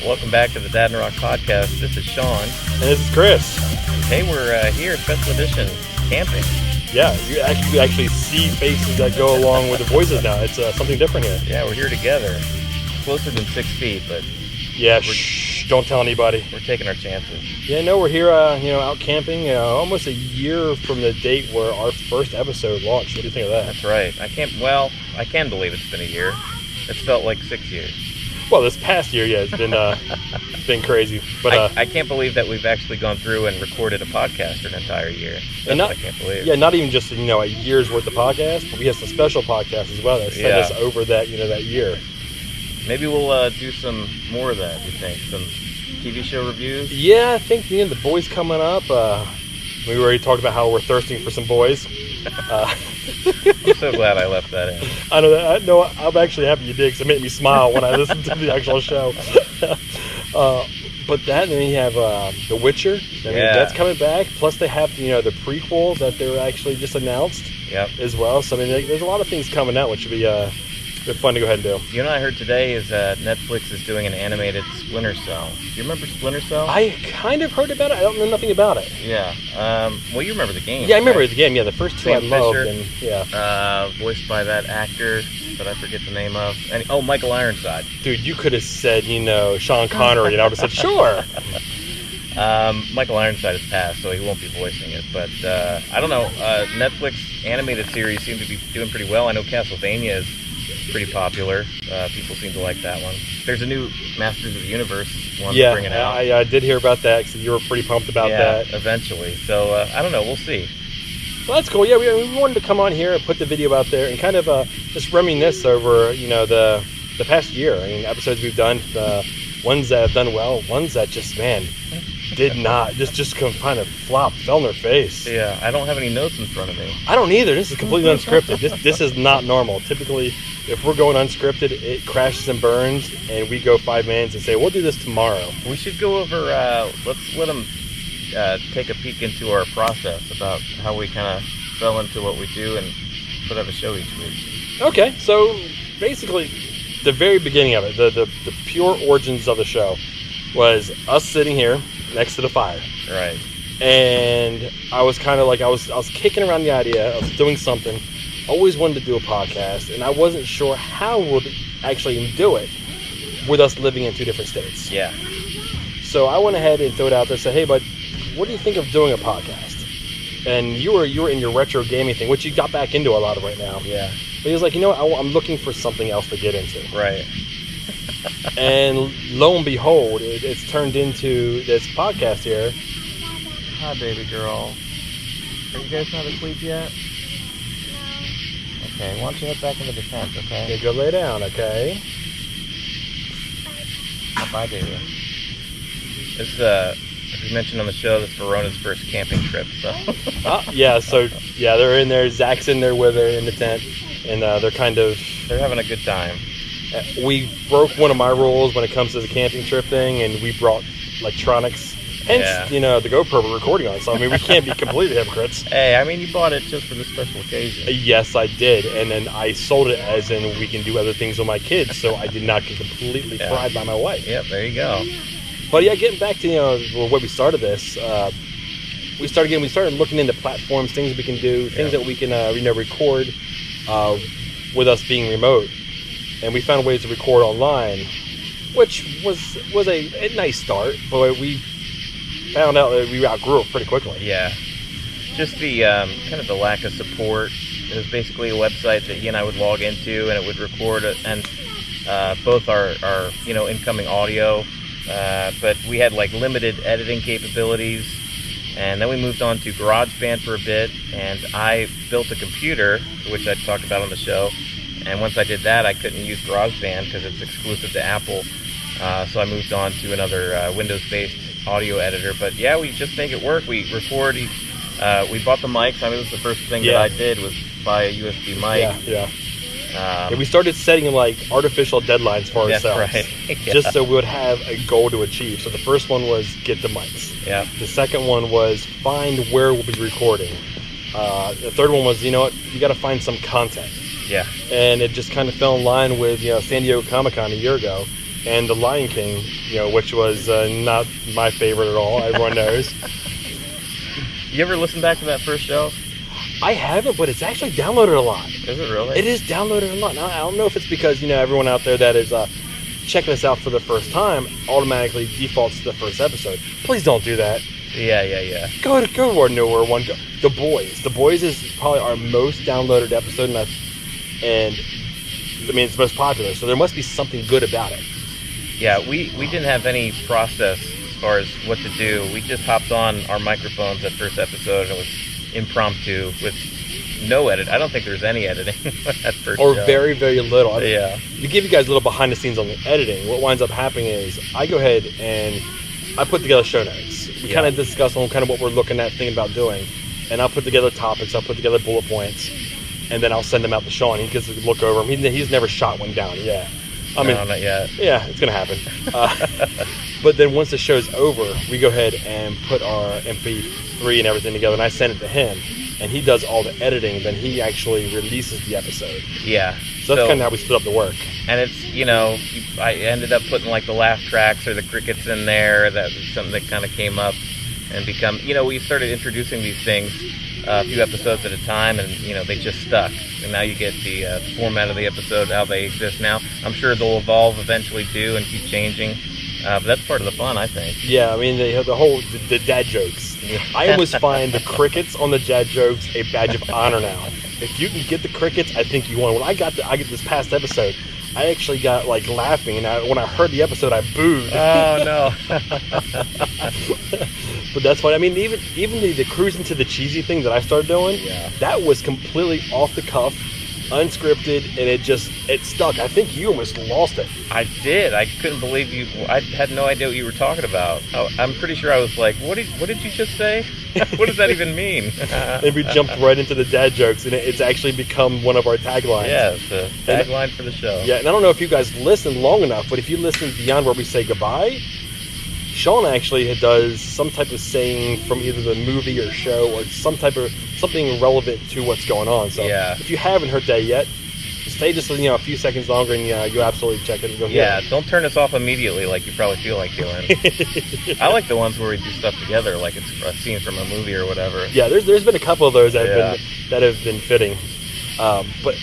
Welcome back to the Dadnarok podcast. This is Sean. And this is Chris. Hey, we're here, special edition, camping. Yeah, you actually see faces that go along with the voices now. It's something different here. Yeah, we're here together. Closer than 6 feet, but... Yeah, don't tell anybody. We're taking our chances. Yeah, no, we're here, out camping, almost a year from the date where our first episode launched. What do you think of that? That's right. I can believe it's been a year. It's felt like 6 years. Well, this past year, yeah, it's been crazy. But I can't believe that we've actually gone through and recorded a podcast for an entire year. That's what I can't believe. Yeah, not even just a year's worth of podcasts, but we have some special podcasts as well that send us over that that year. Maybe we'll do some more of that. You think some TV show reviews? Yeah, I think the boys coming up. We already talked about how we're thirsting for some boys. I'm so glad I left that in. I know that. I'm actually happy you did because it made me smile when I listened to the actual show. But that, and then you have The Witcher. That's coming back. Plus, they have the prequel that they're actually just announced. As well. So there's a lot of things coming out, which should be fun to go ahead and do. You know what I heard today is that Netflix is doing an animated Splinter Cell. Do you remember Splinter Cell? I kind of heard about it. I don't know nothing about it. Yeah. Well, you remember the game. Yeah, I remember the game. Yeah, the first two Sam I loved. Fisher, voiced by that actor that I forget the name of. Michael Ironside. Dude, you could have said, Sean Connery, and I would have said, sure. Michael Ironside has passed, so he won't be voicing it. But I don't know. Netflix animated series seem to be doing pretty well. I know Castlevania is pretty popular. People seem to like that one. There's a new Masters of the Universe one bringing out. I did hear about that because you were pretty pumped about that. Yeah, eventually. So, I don't know. We'll see. Well, that's cool. Yeah, we wanted to come on here and put the video out there and kind of just reminisce over, the past year. I mean, episodes we've done, ones that have done well, ones that just, did not. Just kind of flop, fell in their face. Yeah, I don't have any notes in front of me. I don't either. This is completely unscripted. This is not normal. Typically, if we're going unscripted, it crashes and burns, and we go 5 minutes and say, we'll do this tomorrow. We should go over, let's let them take a peek into our process about how we kind of fell into what we do and put out a show each week. Okay, so basically, the very beginning of it, the pure origins of the show, was us sitting here next to the fire. Right. And I was kind of like, I was kicking around the idea of doing something. Always wanted to do a podcast, and I wasn't sure how we'd actually do it with us living in 2 different states. Yeah. So I went ahead and threw it out there and said, hey, bud, what do you think of doing a podcast? And you were in your retro gaming thing, which you got back into a lot of right now. Yeah. But he was like, I'm looking for something else to get into. Right. And lo and behold, it's turned into this podcast here. Hi, baby girl. Are you guys not asleep yet? Okay, why don't you head back into the tent, okay? Yeah, go lay down, okay? Bye, baby. This, as we mentioned on the show, this is Verona's first camping trip, so... they're in there. Zach's in there with her in the tent, and they're having a good time. We broke one of my rules when it comes to the camping trip thing, and we brought electronics. Hence, the GoPro we're recording on. So, we can't be completely hypocrites. Hey, you bought it just for this special occasion. Yes, I did. And then I sold it as in we can do other things with my kids, so I did not get completely fried by my wife. Yep, there you go. But yeah, getting back to, where we started this, we started looking into platforms, things we can do, things that we can, record with us being remote. And we found ways to record online, which was a nice start, but we found out that we outgrew it pretty quickly. Yeah. Just the kind of the lack of support. It was basically a website that he and I would log into, and it would record it, and both our incoming audio, but we had limited editing capabilities. And then we moved on to GarageBand for a bit, and I built a computer, which I talked about on the show. And once I did that, I couldn't use GarageBand because it's exclusive to Apple. So I moved on to another Windows-based audio editor. But yeah, we just make it work. We record. We bought the mics. This was the first thing that I did was buy a USB mic. Yeah. We started setting artificial deadlines for ourselves. Right. Just so we would have a goal to achieve. So the first one was get the mics. Yeah. The second one was find where we'll be recording. The third one was, you got to find some content. Yeah. And it just kind of fell in line with, San Diego Comic-Con a year ago. and The Lion King, which was not my favorite at all. Everyone knows. You ever listen back to that first show? I haven't, but it's actually downloaded a lot. Is it really? It is downloaded a lot. Now, I don't know if it's because, everyone out there that is checking us out for the first time automatically defaults to the first episode. Please don't do that. Yeah. Go to our newer one. The Boys. The Boys is probably our most downloaded episode, and it's the most popular, so there must be something good about it. Yeah, we didn't have any process as far as what to do. We just hopped on our microphones that first episode, and it was impromptu with no edit. I don't think there's any editing at first or show. Very, very little. Yeah. To give you guys a little behind the scenes on the editing, what winds up happening is I go ahead and I put together show notes. We kind of discuss on kind of what we're looking at, thinking about doing, and I'll put together topics, I'll put together bullet points, and then I'll send them out to Sean. He gets to look over them. He's never shot one down yet. No, not yet. Yeah, it's going to happen. But then once the show's over, we go ahead and put our MP3 and everything together, and I send it to him, and he does all the editing, then he actually releases the episode. Yeah. So that's kind of how we split up the work. And it's, I ended up putting like the laugh tracks or the crickets in there. That was something that kind of came up and become, we started introducing these things a few episodes at a time, and they just stuck. And now you get the format of the episode, how they exist now. I'm sure they'll evolve eventually too and keep changing. But that's part of the fun, I think. Yeah, I mean, the dad jokes. I almost find the crickets on the dad jokes a badge of honor now. If you can get the crickets, I think you won. When I get this past episode, I actually got like laughing, and when I heard the episode, I booed. Oh no! But that's what I mean. Even the cruising to the cheesy thing that I started doing, that was completely off the cuff, unscripted, and it stuck. I think you almost lost it. I did. I couldn't believe you. I had no idea what you were talking about. I'm pretty sure I was like, what did you just say? What does that even mean? And we jumped right into the dad jokes, and it's actually become one of our taglines. Yeah, it's a tagline for the show. Yeah, and I don't know if you guys listen long enough, but if you listen beyond where we say goodbye, Sean actually does some type of saying from either the movie or show or something relevant to what's going on. So if you haven't heard that yet, stay just a few seconds longer, and you absolutely check it and go. Yeah, don't turn us off immediately like you probably feel like doing. I like the ones where we do stuff together, like it's a scene from a movie or whatever. Yeah, there's been a couple of those that have been fitting. But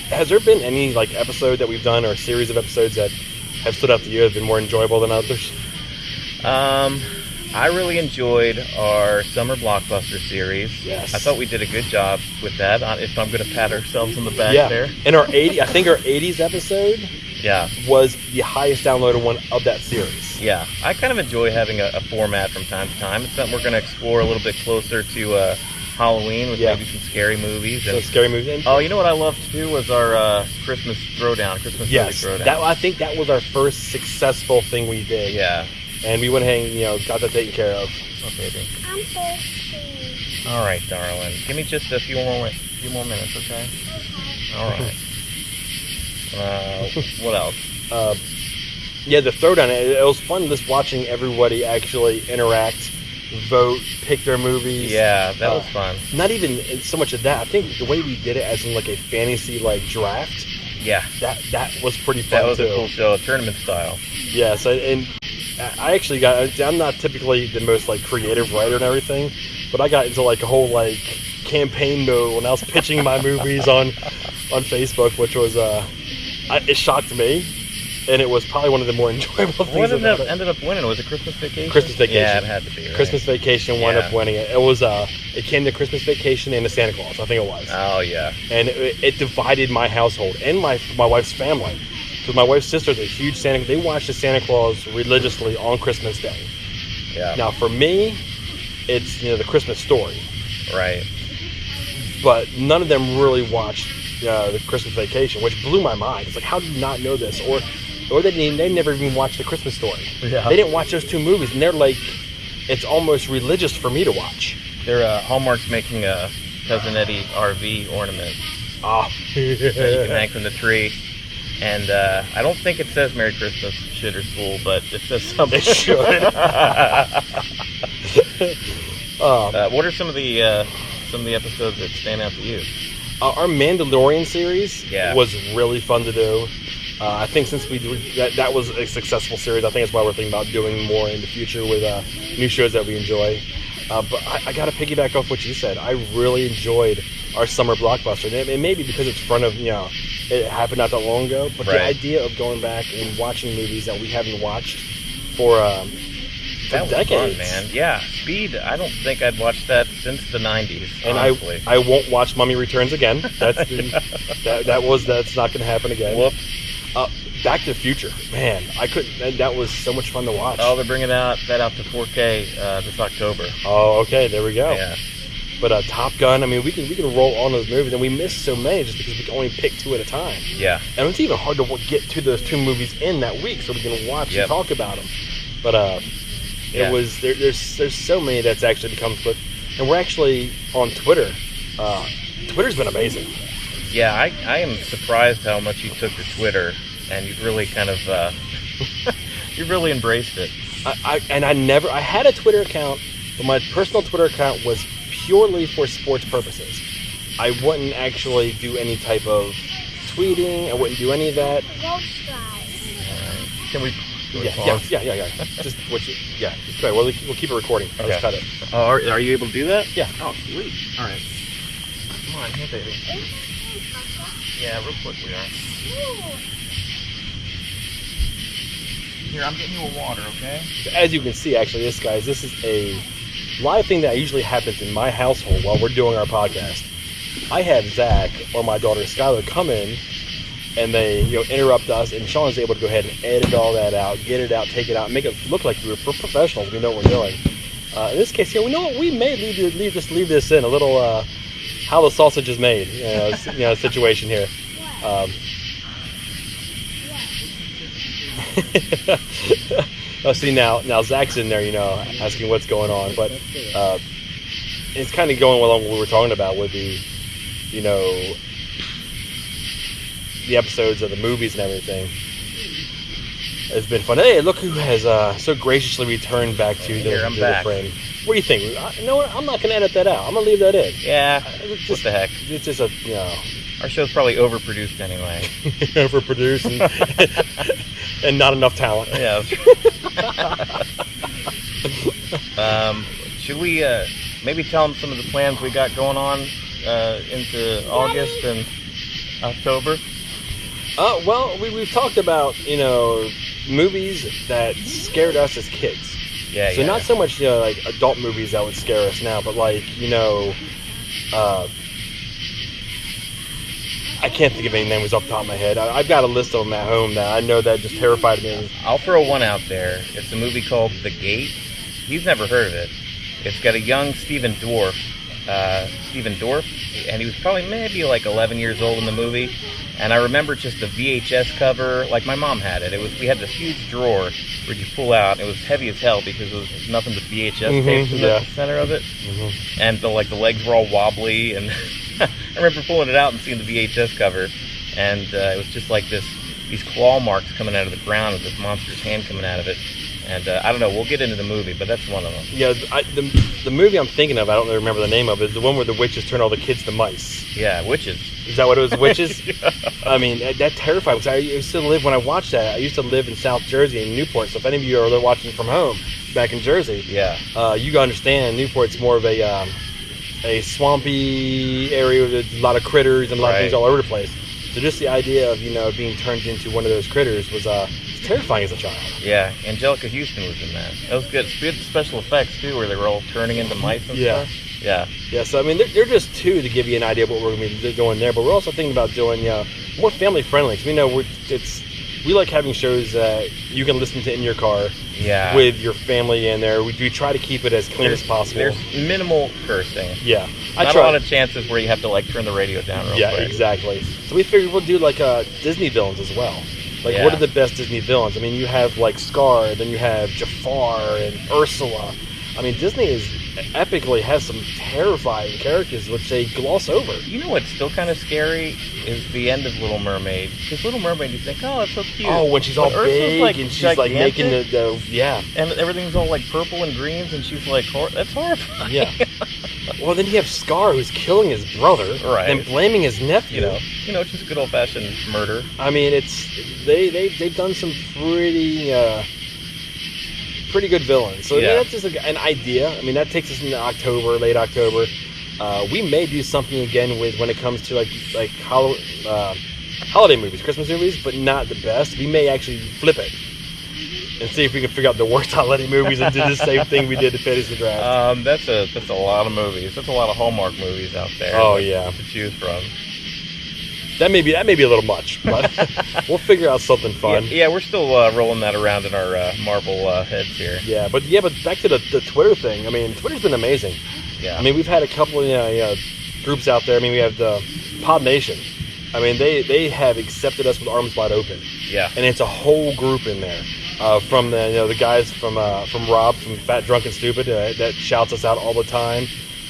has there been any like episode that we've done or a series of episodes that have stood out to you, have been more enjoyable than others? I really enjoyed our summer blockbuster series. Yes. I thought we did a good job with that. If I'm going to pat ourselves on the back there. And I think our 80s episode was the highest downloaded one of that series. Yeah. I kind of enjoy having a format from time to time. It's something we're going to explore a little bit closer to Halloween with maybe some scary movies. Some scary movies. Oh, you know what I loved too was our Christmas Throwdown. Throwdown. I think that was our first successful thing we did. Yeah. And we went ahead and, got that taken care of. Oh, baby. I'm thirsty. All right, darling. Give me just a few more minutes, okay? All right. What else? The Throwdown. It was fun just watching everybody actually interact, vote, pick their movies. Yeah, that was fun. Not even so much of that. I think the way we did it as in like a fantasy draft. Yeah. That was pretty fun. That was too. A cool show, tournament style. Yeah, and I actually I'm not typically the most creative writer and everything, but I got into a whole campaign mode when I was pitching my movies on Facebook, which was it shocked me, and it was probably one of the more enjoyable things. What ended up winning? Was it Christmas Vacation? Christmas Vacation. Yeah, it had to be. Right? Christmas Vacation wound up winning it. It was it came to Christmas Vacation and to Santa Claus, I think it was. Oh yeah. And it divided my household and my wife's family. Because my wife's sister's a huge Santa. They watch the Santa Claus religiously on Christmas Day. Yeah. Now for me, it's the Christmas Story. Right. But none of them really watched the Christmas Vacation, which blew my mind. It's how do you not know this? Or they never even watched the Christmas Story. Yeah. They didn't watch those two movies, and they're it's almost religious for me to watch. They're Hallmark's making a Cousin Eddie RV ornament. Ah. That you can hang from the tree. And I don't think it says Merry Christmas, shit or school, but it says something. It should. What are some of the episodes that stand out to you? Our Mandalorian series was really fun to do. I think since that was a successful series, I think that's why we're thinking about doing more in the future with new shows that we enjoy. But I got to piggyback off what you said. I really enjoyed our summer blockbuster. And it may be because it's front of, it happened not that long ago. But the idea of going back and watching movies that we haven't watched for that decades. Was fun, man. Yeah, Speed. I don't think I'd watched that since the '90s. And honestly. I won't watch Mummy Returns again. That's that's not going to happen again. Whoops. Back to the Future, man. I couldn't. That was so much fun to watch. Oh, they're bringing that out to 4K this October. Oh, okay. There we go. Yeah. But Top Gun. I mean, we can roll on those movies, and we missed so many just because we can only pick 2 at a time. Yeah. And it's even hard to get to those 2 movies in that week, so we can watch and talk about them. But it was there's so many that's actually become quick, and we're actually on Twitter. Twitter's been amazing. Yeah, I am surprised how much you took to Twitter, and you've really kind of you've really embraced it. I had a Twitter account, but my personal Twitter account was purely for sports purposes. I wouldn't actually do any type of tweeting. I wouldn't do any of that. Can we? Yeah. Just okay. We'll keep it recording. I'll just cut it. Oh, are you able to do that? Yeah. Oh, sweet. All right. Come on, here, baby. Yeah, real quick we are. Here, I'm getting you a water, okay? As you can see, actually, this is a live thing that usually happens in my household while we're doing our podcast. I have Zach or my daughter Skylar come in, and they interrupt us, and Sean's able to go ahead and edit all that out, get it out, take it out, make it look like we're professionals. We know what we're doing. In this case, we know what we may leave this in a little how the sausage is made, situation here. Oh, see now Zach's in there, asking what's going on, but it's kind of going along what we were talking about with the episodes of the movies and everything. It's been fun. Hey, look who has so graciously returned back to the frame. What do you think? You know what? I'm not going to edit that out. I'm going to leave that in. Yeah. What the heck? It's just a Our show's probably overproduced anyway. Overproduced and not enough talent. Yeah. Should we maybe tell them some of the plans we got going on into August and October? Well, we've talked about movies that scared us as kids. Yeah. So not so much like adult movies that would scare us now, but like I can't think of any names off the top of my head. I've got a list of them at home that I know that just terrified me. I'll throw one out there. It's a movie called The Gate. He's never heard of it. It's got a young Stephen Dorff, and he was probably maybe like 11 years old in the movie. And I remember just the VHS cover, like my mom had it. We had this huge drawer where you pull out. It was heavy as hell because it was nothing but VHS tapes in the center of it, and the legs were all wobbly. And I remember pulling it out and seeing the VHS cover, and it was just like these claw marks coming out of the ground with this monster's hand coming out of it. And I don't know. We'll get into the movie, but that's one of them. Yeah, the movie I'm thinking of, I don't remember the name of it. Is the one where the witches turn all the kids to mice. Yeah, witches. Is that what it was? Witches? Yeah. I mean, that terrified me. I used to live, when I watched that, I used to live in South Jersey in Newport. So if any of you are watching from home back in Jersey, you can understand Newport's more of a swampy area with a lot of critters and a lot of things all over the place. So just the idea of being turned into one of those critters was terrifying as a child. Yeah, Angelica Houston was in that. That was good. It's good special effects too, where they were all turning into mice and stuff. Yeah. So I mean, they're just 2 to give you an idea of what we're going to be doing there. But we're also thinking about doing more family friendly. Because we know we like having shows that you can listen to in your car. Yeah. With your family in there. We try to keep it as clean as possible. There's minimal cursing. Yeah. Not a lot of chances where you have to turn the radio down real quick. Yeah, exactly. So we figured we'll do Disney villains as well. What are the best Disney villains? I mean, you have Scar, then you have Jafar and Ursula. I mean, Disney epically has some terrifying characters which they gloss over. You know what's still kind of scary is the end of Little Mermaid. Because Little Mermaid, you think, oh, it's so cute. Oh, when she's all big and she's making the and everything's all purple and greens, and she's that's horrifying. Yeah. Well, then you have Scar, who's killing his brother, Right. and blaming his nephew. Just good old fashioned murder. I mean, they've done some pretty good villains. So Yeah. that's just an idea. I mean, that takes us into October, late October. We may do something again when it comes to like holiday movies, Christmas movies, but not the best. We may actually flip it and see if we can figure out the worst holiday movies and do the same thing we did to Fantasy Draft. That's a lot of movies. That's a lot of Hallmark movies out there. Oh, yeah. To choose from. That may be a little much, but we'll figure out something fun. Yeah, we're still rolling that around in our Marvel heads here. Yeah, but back to the Twitter thing. I mean, Twitter's been amazing. Yeah. I mean, we've had a couple of groups out there. I mean, we have the Pod Nation. I mean, they have accepted us with arms wide open. Yeah. And it's a whole group in there. From the guys from Rob from Fat Drunk and Stupid that shouts us out all the time.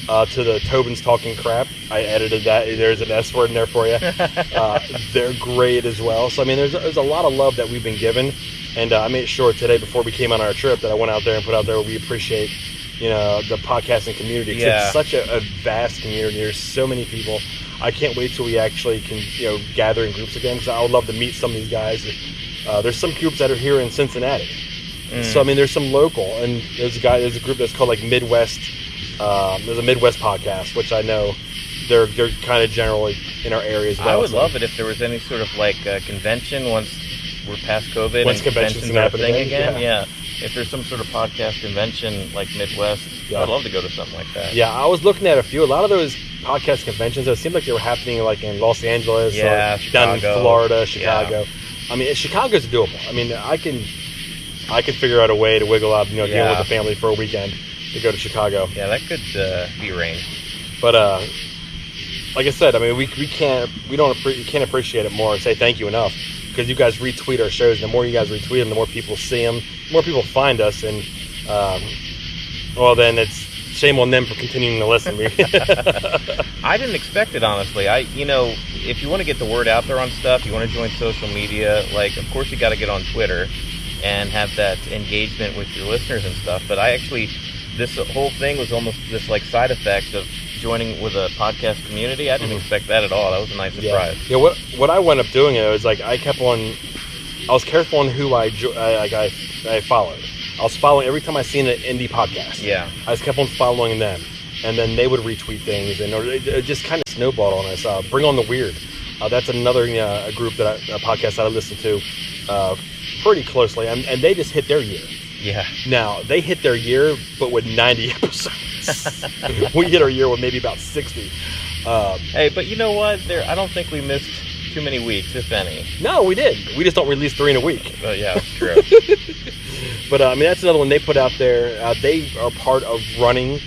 To the Tobin's Talking Crap. I edited that. There's an S word in there for you. They're great as well. So, I mean, there's a lot of love that we've been given. And I made sure today, before we came on our trip, that I went out there and put out there we appreciate, the podcasting community. Yeah. It's such a vast community. There's so many people. I can't wait till we actually can, gather in groups again, because I would love to meet some of these guys. There's some groups that are here in Cincinnati. So, I mean, there's some local. And there's a group that's called, Midwest. There's a Midwest podcast, which I know they're kind of generally in our area as well. I would love it if there was any sort of convention once we're past COVID Once and conventions conventions are a happen thing again, again. Yeah. If there's some sort of podcast convention like Midwest, Yeah. I'd love to go to something like that. Yeah, I was looking at a lot of those podcast conventions. It seemed like they were happening in Los Angeles, Yeah, or down in Chicago. Florida, Chicago. I mean, Chicago's doable. I mean, I can figure out a way to wiggle out, dealing with the family for a weekend to go to Chicago. Yeah, that could be arranged. But like I said, I mean, we can't appreciate it more and say thank you enough, because you guys retweet our shows. The more you guys retweet them, the more people see them, the more people find us, and then it's shame on them for continuing to listen. I didn't expect it, honestly. If you want to get the word out there on stuff, you want to join social media, of course you got to get on Twitter and have that engagement with your listeners and stuff. But this whole thing was almost this side effect of joining with a podcast community. I didn't expect that at all. That was a nice surprise. Yeah. What I wound up doing was I was careful on who I followed. I was following every time I seen an indie podcast. Yeah. I just kept on following them, and then they would retweet things, and it just kind of snowballed on us. Bring on the Weird. That's another a group a podcast that I listen to pretty closely, and they just hit their year. Yeah. Now, they hit their year, but with 90 episodes. We hit our year with maybe about 60. Hey, but you know what? I don't think we missed too many weeks, if any. No, we did. We just don't release 3 in a week. Yeah, that's true. But, I mean, that's another one they put out there. They are part of running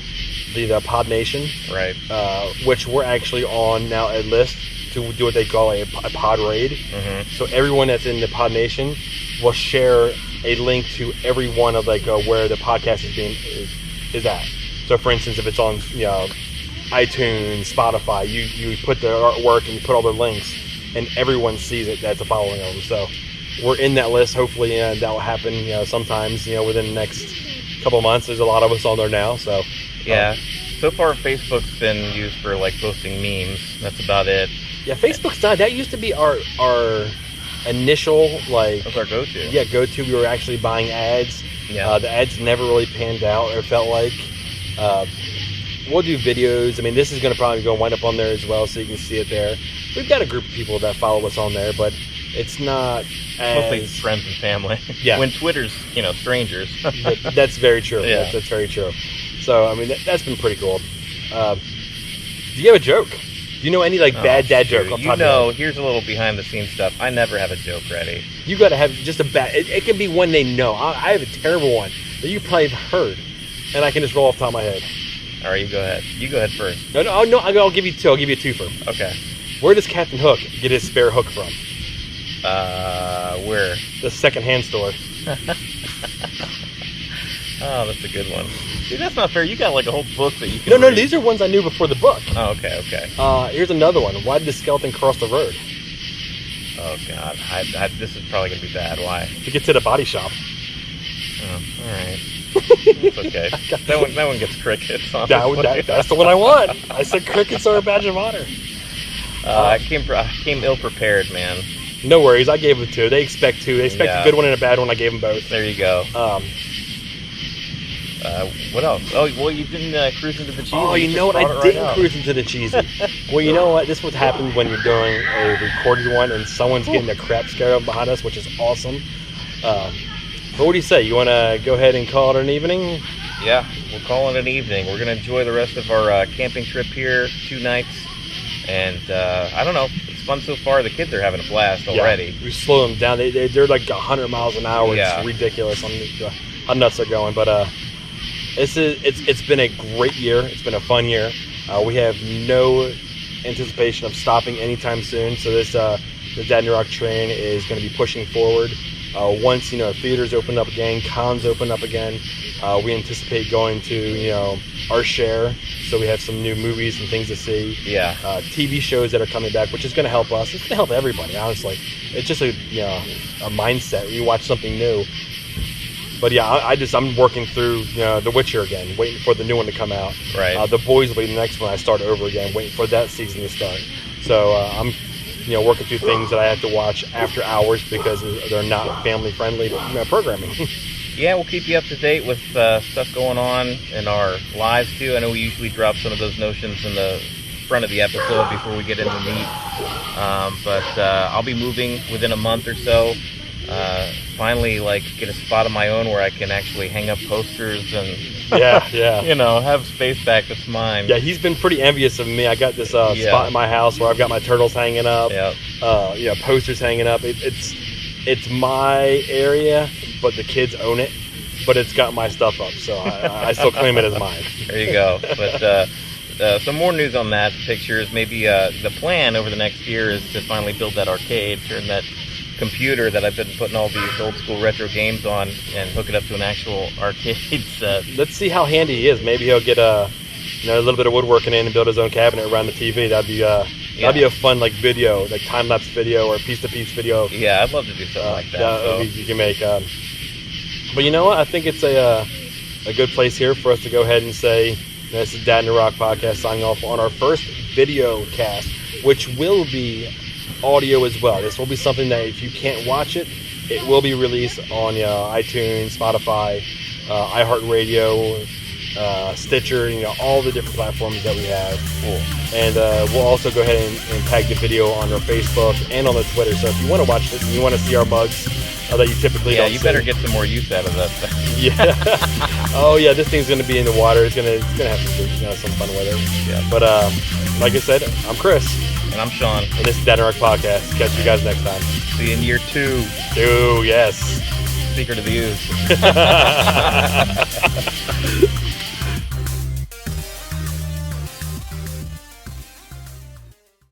the Pod Nation. Right. Which we're actually on now a list to do what they call a pod raid. Mm-hmm. So everyone that's in the Pod Nation will share a link to every one of where the podcast is at. So for instance, if it's on iTunes, Spotify, you put the artwork and you put all the links, and everyone sees it that's a following of them. So we're in that list. Hopefully that will happen sometimes within the next couple of months. There's a lot of us on there now. So yeah. So far, Facebook's been used for posting memes. That's about it. Yeah, Facebook's not. That used to be our initial That's our go-to. Yeah, go-to. We were actually buying ads. Yeah. The ads never really panned out, or felt like. We'll do videos. I mean, this is going to probably wind up on there as well, so you can see it there. We've got a group of people that follow us on there, but it's not Mostly as... friends and family. Yeah. When Twitter's, strangers. That's very true. Yeah. That's very true. So, I mean, that's been pretty cool. Do you have a joke? Do you know any bad dad joke? Here's a little behind the scenes stuff. I never have a joke ready. You got to have just a bad. It can be one they know. I have a terrible one that you probably have heard, and I can just roll off the top of my head. All right, you go ahead. You go ahead first. No. I'll give you 2. I'll give you a twofer. Okay. Where does Captain Hook get his spare hook from? Where? The second-hand store. Oh, that's a good one. Dude, that's not fair. You got a whole book that you can No, read. these are ones I knew before the book. Oh, okay. Here's another one. Why did the skeleton cross the road? Oh, God. This is probably going to be bad. Why? To get to the body shop. Oh, all right. It's okay. That one gets crickets. That's the one I want. I said crickets are a badge of honor. I came ill prepared, man. No worries. I gave them two. They expect two. They expect a good one and a bad one. I gave them both. There you go. What else? Oh, well, you didn't cruise into the cheesy. Oh, you know what? I didn't cruise into the cheesy. Well, you know what? This is what happens when you're doing a recorded one and someone's getting a crap scare behind us, which is awesome. But what do you say? You want to go ahead and call it an evening? Yeah, we'll call it an evening. We're going to enjoy the rest of our camping trip here, 2 nights. And I don't know. It's fun so far. The kids are having a blast already. Yeah, we slow them down. They're like 100 miles an hour. Yeah. It's ridiculous on how nuts they're going. But it's been a great year. It's been a fun year. We have no anticipation of stopping anytime soon. So this the Dadnarok train is going to be pushing forward. Once theaters open up again, cons open up again, we anticipate going to our share. So we have some new movies and things to see. Yeah. TV shows that are coming back, which is going to help us. It's going to help everybody, honestly. It's just a mindset. You watch something new. But yeah, I'm working through The Witcher again, waiting for the new one to come out. Right. The Boys will be the next one. I start over again, waiting for that season to start. So I'm working through things that I have to watch after hours because they're not family friendly programming. Yeah, we'll keep you up to date with stuff going on in our lives too. I know we usually drop some of those notions in the front of the episode before we get into meat. But I'll be moving within a month or so. Finally, get a spot of my own where I can actually hang up posters and have space back that's mine. Yeah, he's been pretty envious of me. I got this spot in my house where I've got my turtles hanging up. Yep. Posters hanging up. It's my area, but the kids own it. But it's got my stuff up, so I still claim it as mine. There you go. But some more news on that. Pictures. Maybe the plan over the next year is to finally build that arcade, turn that computer that I've been putting all these old school retro games on and hook it up to an actual arcade set. Let's see how handy he is. Maybe he'll get a little bit of woodworking in and build his own cabinet around the TV. That'd be a fun video, like time lapse video or piece to piece video. Yeah, I'd love to do something like that. You can make. But you know what? I think it's a good place here for us to go ahead and say this is Dadnarok podcast signing off on our first video cast, which will be audio as well. This will be something that if you can't watch it, it will be released on iTunes, Spotify, iHeartRadio, Stitcher, all the different platforms that we have. Cool. And we'll also go ahead and tag the video on our Facebook and on the Twitter. So if you want to watch it and you want to see our mugs that you typically don't see. Yeah, you better get some more use out of that thing. Yeah. Oh yeah, this thing's gonna be in the water. It's gonna have some fun with it. Yeah. But like I said, I'm Chris. And I'm Sean. And this is Dadnarok Podcast. Catch you guys next time. See you in year 2. 2, yes. Secret of the Ooze.